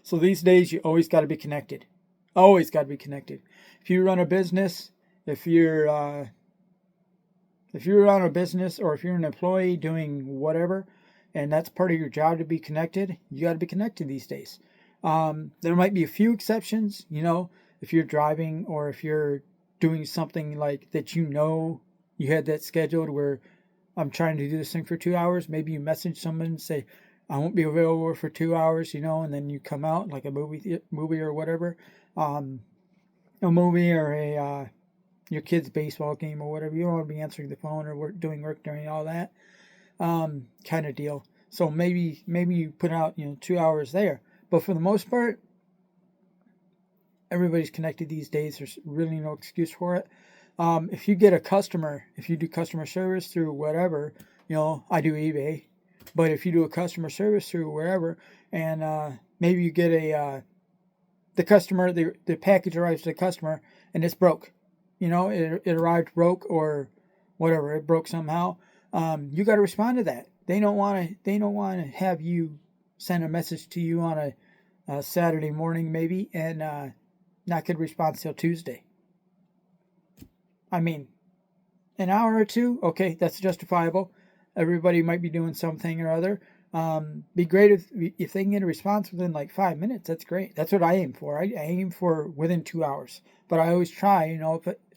So these days, you always got to be connected. Always got to be connected. If you run a business, if you're if you run a business or if you're an employee doing whatever, and that's part of your job to be connected, you got to be connected these days. There might be a few exceptions, if you're driving or if you're doing something like that, you had that scheduled where I'm trying to do this thing for 2 hours. Maybe you message someone and say, I won't be available for 2 hours, and then you come out like a movie or whatever, um, a movie or your kid's baseball game or whatever. You don't want to be answering the phone or doing work during all that kind of deal. So maybe you put out 2 hours there, but for the most part, everybody's connected these days. There's really no excuse for it. If you get a customer, if you do customer service through whatever, I do eBay, but if you do a customer service through wherever, and maybe you get the customer, the package arrives to the customer and it's broke, it arrived broke or whatever, it broke somehow. You got to respond to that. They don't want to have you send a message to you on a Saturday morning maybe and not get a response till Tuesday. I mean, an hour or two, okay, that's justifiable. Everybody might be doing something or other. Be great if they can get a response within like 5 minutes. That's great. That's what I aim for. I aim for within 2 hours. But I always try,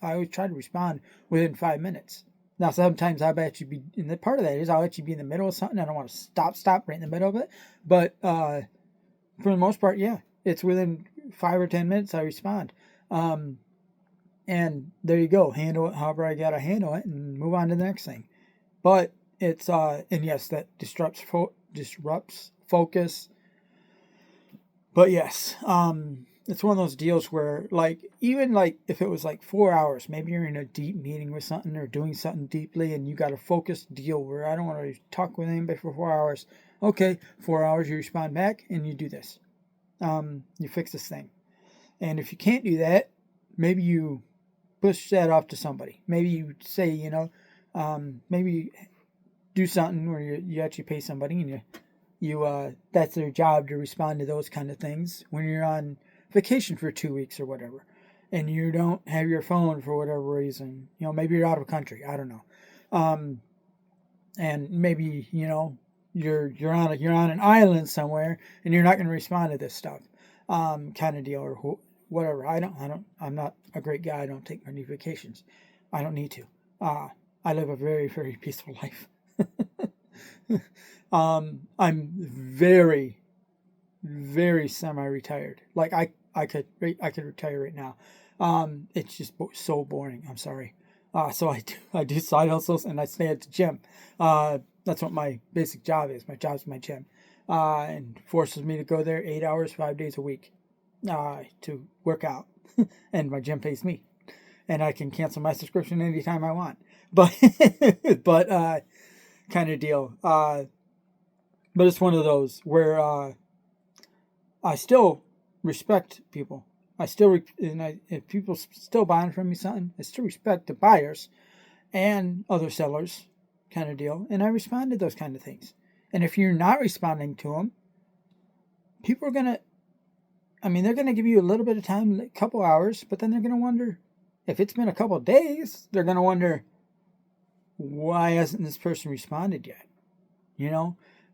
I always try to respond within 5 minutes. Now, sometimes I'll actually be, and the part of that is I'll actually be in the middle of something. I don't want to stop right in the middle of it. But for the most part, yeah, it's within 5 or 10 minutes I respond. And there you go. Handle it however I gotta handle it and move on to the next thing. But it's and yes, that disrupts focus. But yes, it's one of those deals where even if it was like 4 hours, maybe you're in a deep meeting with something or doing something deeply, and you got a focused deal where I don't want to talk with anybody for 4 hours. Okay, 4 hours you respond back and you do this. You fix this thing, and if you can't do that, maybe you push that off to somebody. Maybe you say, maybe do something where you actually pay somebody and you that's their job to respond to those kind of things when you're on vacation for 2 weeks or whatever, and you don't have your phone for whatever reason. Maybe you're out of country. I don't know. And maybe you're on an island somewhere and you're not going to respond to this stuff, kind of deal or whatever. I'm not a great guy. I don't take many vacations. I don't need to. I live a very, very peaceful life. I'm very, very semi-retired. Like I could retire right now. It's just so boring. I'm sorry. So I do side hustles and I stay at the gym. That's what my basic job is. My job's my gym, and forces me to go there 8 hours, 5 days a week, to work out, and my gym pays me, and I can cancel my subscription anytime I want. But but kind of deal. But it's one of those where I still respect people. If people still buying from me something, I still respect the buyers and other sellers, kind of deal, and I respond to those kind of things. And if you're not responding to them, people are gonna. I mean, they're gonna give you a little bit of time, a couple hours, but then they're gonna wonder. If it's been a couple of days, they're gonna wonder, why hasn't this person responded yet?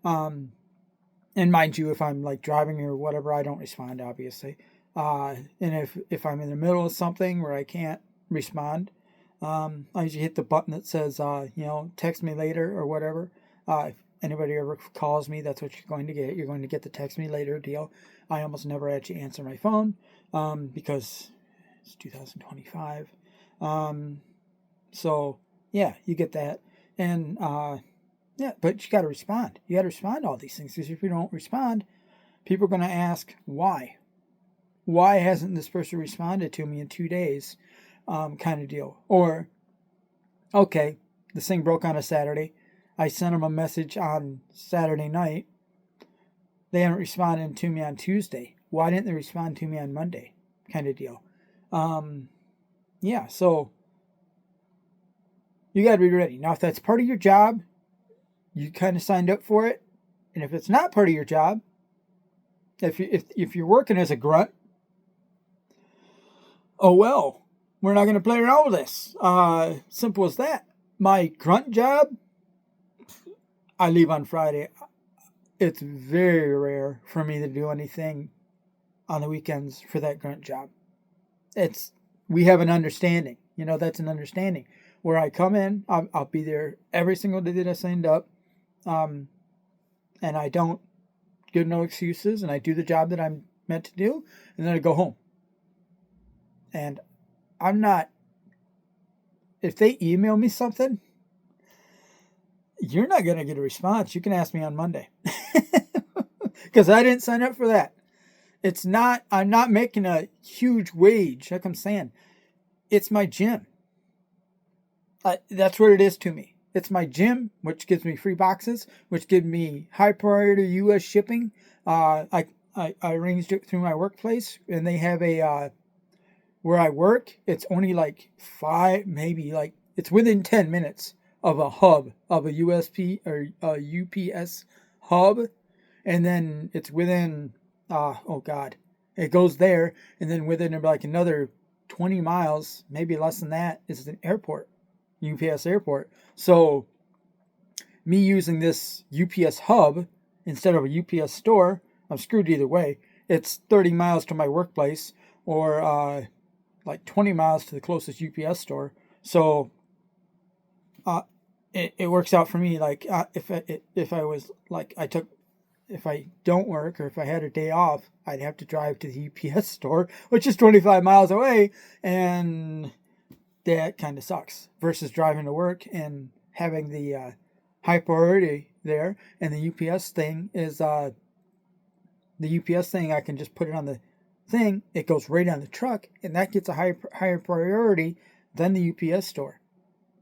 And mind you, if I'm like driving or whatever, I don't respond, obviously. And if I'm in the middle of something where I can't respond, I usually hit the button that says, text me later or whatever. If anybody ever calls me, that's what you're going to get. You're going to get the text me later deal. I almost never actually answer my phone, because it's 2025. So yeah, you get that. And, yeah, but you got to respond. You got to respond to all these things, because if you don't respond, people are going to ask why. Why hasn't this person responded to me in 2 days? Kind of deal. Or, okay, this thing broke on a Saturday. I sent them a message on Saturday night. They haven't responded to me on Tuesday. Why didn't they respond to me on Monday? Kind of deal. Yeah, so you got to be ready. Now, if that's part of your job, you kind of signed up for it. And if it's not part of your job, If you're working as a grunt, oh well, we're not going to play around with this. Simple as that. My grunt job, I leave on Friday. It's very rare for me to do anything on the weekends for that grunt job. We have an understanding. That's an understanding. Where I come in, I'll be there every single day that I signed up, and I don't give no excuses, and I do the job that I'm meant to do, and then I go home. And I'm not. If they email me something, you're not gonna get a response. You can ask me on Monday, because I didn't sign up for that. It's not. I'm not making a huge wage. Like I'm saying, it's my gym. That's what it is to me. It's my gym, which gives me free boxes, which give me high priority U.S. shipping. I arranged it through my workplace, and they have a where I work. It's only like 5, maybe like it's within 10 minutes of a hub of a USP or a UPS hub, and then it's within it goes there, and then within like another 20 miles, maybe less than that, is an airport. UPS airport. So me using this UPS hub instead of a UPS store, I'm screwed either way. It's 30 miles to my workplace, or like 20 miles to the closest UPS store. So it works out for me. Like if I was like if I don't work, or if I had a day off, I'd have to drive to the UPS store, which is 25 miles away, and that kind of sucks, versus driving to work and having the high priority there. And the UPS thing is I can just put it on the thing. It goes right on the truck, and that gets a higher priority than the UPS store,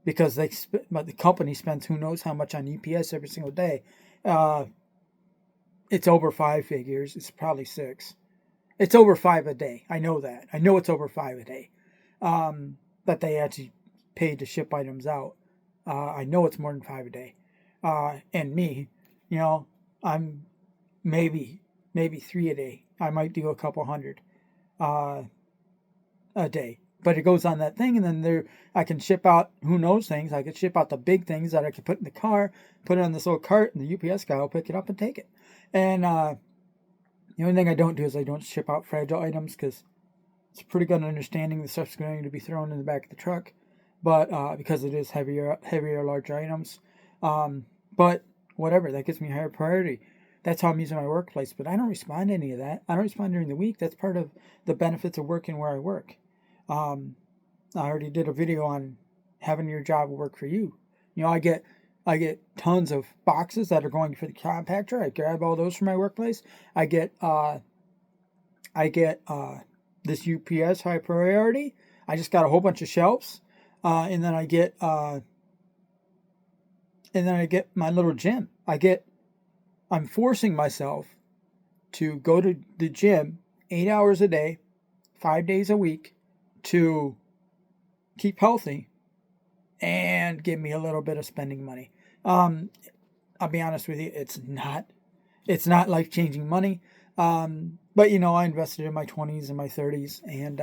because the company spends who knows how much on UPS every single day. It's over 5 figures. It's probably 6. It's over 5 a day. I know that. I know it's over 5 a day. That they actually paid to ship items out. I know it's more than 5 a day. And me, I'm maybe 3 a day. I might do a couple hundred a day. But it goes on that thing, and then I can ship out who knows things. I can ship out the big things that I can put in the car, put it on this little cart, and the UPS guy will pick it up and take it. And the only thing I don't do is I don't ship out fragile items, because it's a pretty good understanding the stuff's going to be thrown in the back of the truck, but because it is heavier, larger items. But whatever, that gives me higher priority. That's how I'm using my workplace. But I don't respond to any of that. I don't respond during the week. That's part of the benefits of working where I work. I already did a video on having your job work for you. I get tons of boxes that are going for the compactor. I grab all those from my workplace. I get this UPS high priority. I just got a whole bunch of shelves, and then I get my little gym. I'm forcing myself to go to the gym 8 hours a day, 5 days a week, to keep healthy and give me a little bit of spending money. I'll be honest with you, it's not life-changing money. But I invested in my 20s and my 30s, and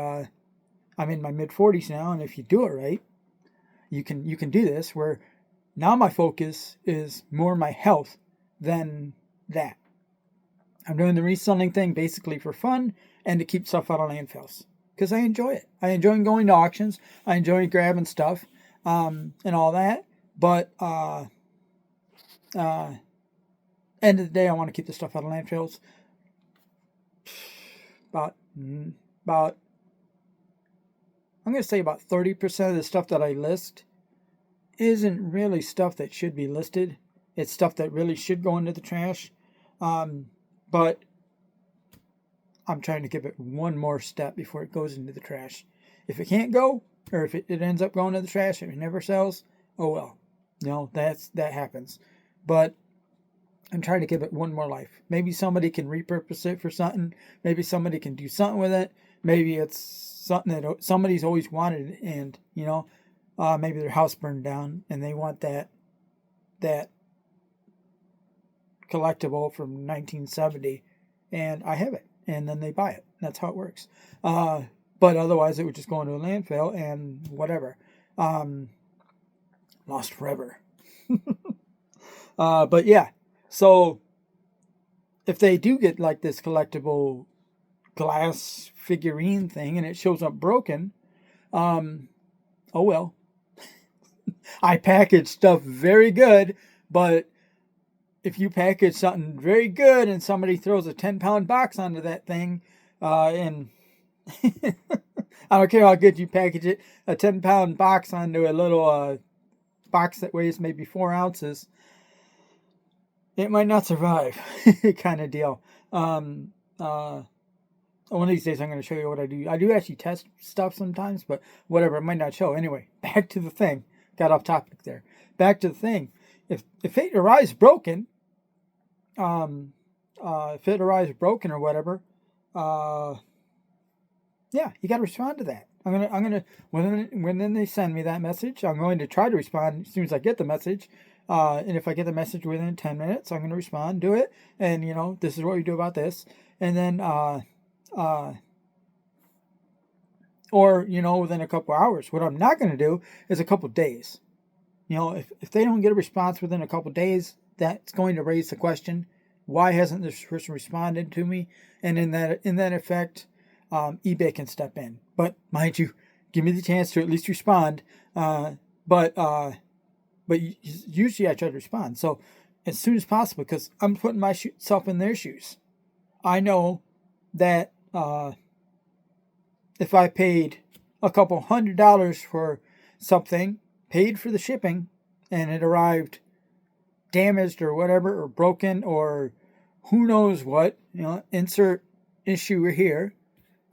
I'm in my mid-40s now. And if you do it right, you can do this. Where now my focus is more my health than that. I'm doing the reselling thing basically for fun and to keep stuff out of landfills, because I enjoy it. I enjoy going to auctions. I enjoy grabbing stuff and all that. But end of the day, I want to keep the stuff out of landfills. About I'm going to say about 30% of the stuff that I list isn't really stuff that should be listed. It's stuff that really should go into the trash. But I'm trying to give it one more step before it goes into the trash. If it can't go, or if it ends up going to the trash and it never sells, oh well. That happens. But I'm trying to give it one more life. Maybe somebody can repurpose it for something. Maybe somebody can do something with it. Maybe it's something that somebody's always wanted, and maybe their house burned down and they want that collectible from 1970, and I have it, and then they buy it. That's how it works. But otherwise, it would just go into a landfill and whatever. Lost forever. But yeah, so if they do get like this collectible glass figurine thing and it shows up broken, oh well. I package stuff very good, but if you package something very good and somebody throws a 10-pound box onto that thing, and I don't care how good you package it, a 10-pound box onto a little box that weighs maybe 4 ounces, it might not survive, kind of deal. One of these days I'm going to show you what I do. I do actually test stuff sometimes, but whatever, it might not show. Anyway, back to the thing. Got off topic there. Back to the thing. If it arrives broken, if it arrives broken or whatever, yeah, you got to respond to that. I'm gonna when they send me that message, I'm going to try to respond as soon as I get the message. And if I get the message within 10 minutes, I'm going to respond, do it, and this is what we do about this, and then or within a couple hours. What I'm not going to do is a couple days. If they don't get a response within a couple days, that's going to raise the question, why hasn't this person responded to me? And in that effect, eBay can step in. But mind you, give me the chance to at least respond. But usually I try to respond. So as soon as possible, because I'm putting myself in their shoes. I know that if I paid a couple $100 for something, paid for the shipping, and it arrived damaged or whatever, or broken, or who knows what, insert issue here,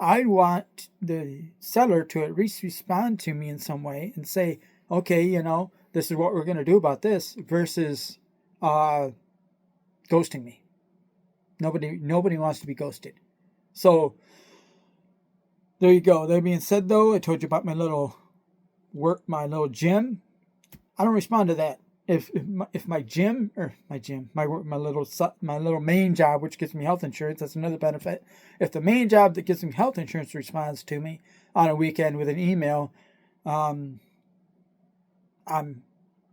I'd want the seller to at least respond to me in some way and say, okay, this is what we're going to do about this, versus ghosting me. Nobody wants to be ghosted. So there you go. That being said, though, I told you about my little gym. I don't respond to that. If my gym, my little main job, which gives me health insurance, that's another benefit. If the main job that gives me health insurance responds to me on a weekend with an email, I'm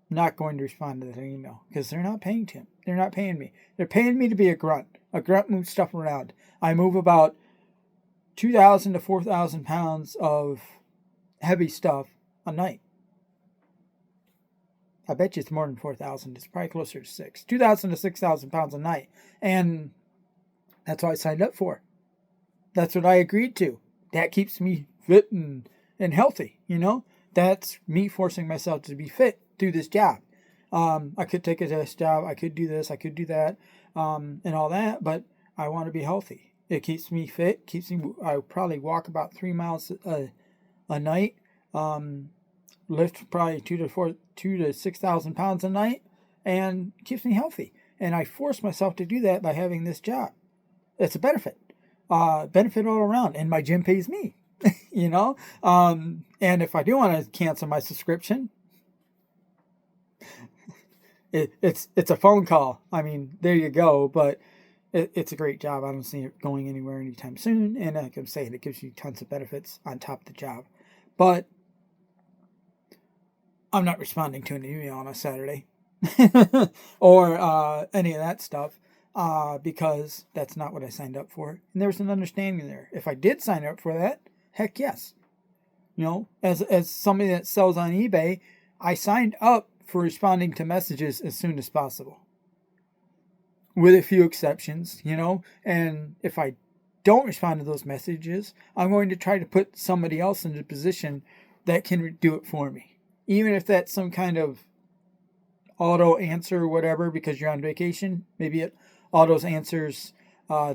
not going to respond to that email, because they're not paying him. They're not paying me. They're paying me to be a grunt. A grunt moves stuff around. I move about 2,000 to 4,000 pounds of heavy stuff a night. I bet you it's more than 4,000. It's probably closer to 2,000 to 6,000 pounds a night. And that's what I signed up for. That's what I agreed to. That keeps me fit and healthy, That's me forcing myself to be fit, do this job. I could take a desk job. I could do this. I could do that, and all that. But I want to be healthy. It keeps me fit. I probably walk about 3 miles a night. Lift probably 2 to 6,000 pounds a night, and keeps me healthy. And I force myself to do that by having this job. It's a benefit all around, and my gym pays me. And if I do want to cancel my subscription, it's a phone call. I mean, there you go. But it's a great job. I don't see it going anywhere anytime soon. And like I'm saying, it gives you tons of benefits on top of the job. But I'm not responding to an email on a Saturday or any of that stuff, because that's not what I signed up for. And there's an understanding there. If I did sign up for that, heck yes. As somebody that sells on eBay, I signed up for responding to messages as soon as possible, with a few exceptions, and if I don't respond to those messages, I'm going to try to put somebody else in a position that can do it for me. Even if that's some kind of auto answer or whatever, because you're on vacation, maybe it autos answers,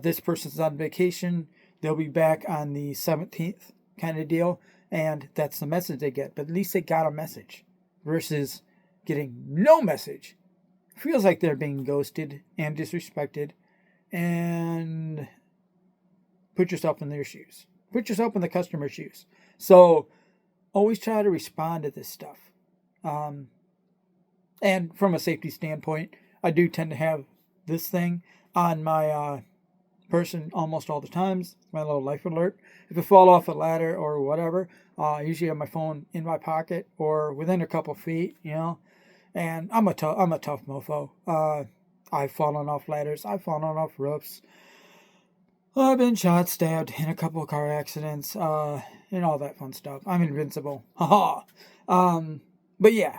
this person's on vacation, they'll be back on the 17th kind of deal, and that's the message they get. But at least they got a message, versus getting no message. Feels like they're being ghosted and disrespected. And put yourself in their shoes. Put yourself in the customer's shoes. So always try to respond to this stuff. And from a safety standpoint, I do tend to have this thing on my person almost all the times. My little life alert. If I fall off a ladder or whatever, I usually have my phone in my pocket or within a couple feet, And I'm a tough mofo. I've fallen off ladders. I've fallen off roofs. I've been shot, stabbed in a couple of car accidents, and all that fun stuff. I'm invincible. Haha. But yeah.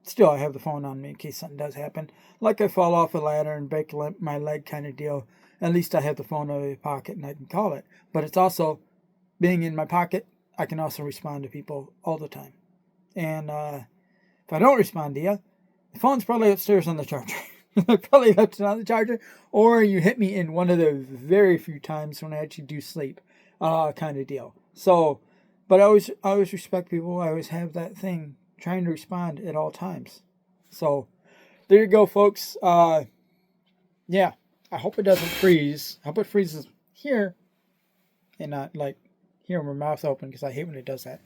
Still, I have the phone on me in case something does happen. Like I fall off a ladder and break my leg kind of deal. At least I have the phone in my pocket and I can call it. But it's also, being in my pocket, I can also respond to people all the time. And if I don't respond to you, the phone's probably upstairs on the charger. Probably left it on the charger. Or you hit me in one of the very few times when I actually do sleep, kind of deal. So, but I always respect people. I always have that thing, trying to respond at all times. So, there you go, folks. Yeah, I hope it doesn't freeze. I hope it freezes here and not like here with my mouth open, because I hate when it does that.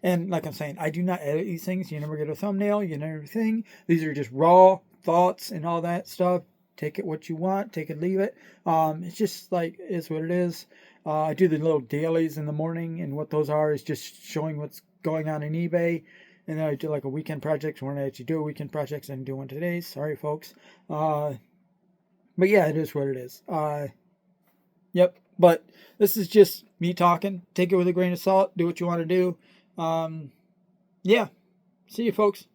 And like I'm saying, I do not edit these things. You never get a thumbnail. You never thing. These are just raw thoughts and all that stuff. Take it what you want. Take it, leave it. It's just like, it's what it is. I do the little dailies in the morning, and what those are is just showing what's going on in eBay. And then I do like a weekend project. When I actually do a weekend project, I didn't do one today. Sorry, folks. But yeah, it is what it is. Yep. But this is just me talking. Take it with a grain of salt. Do what you want to do. Yeah. See you, folks.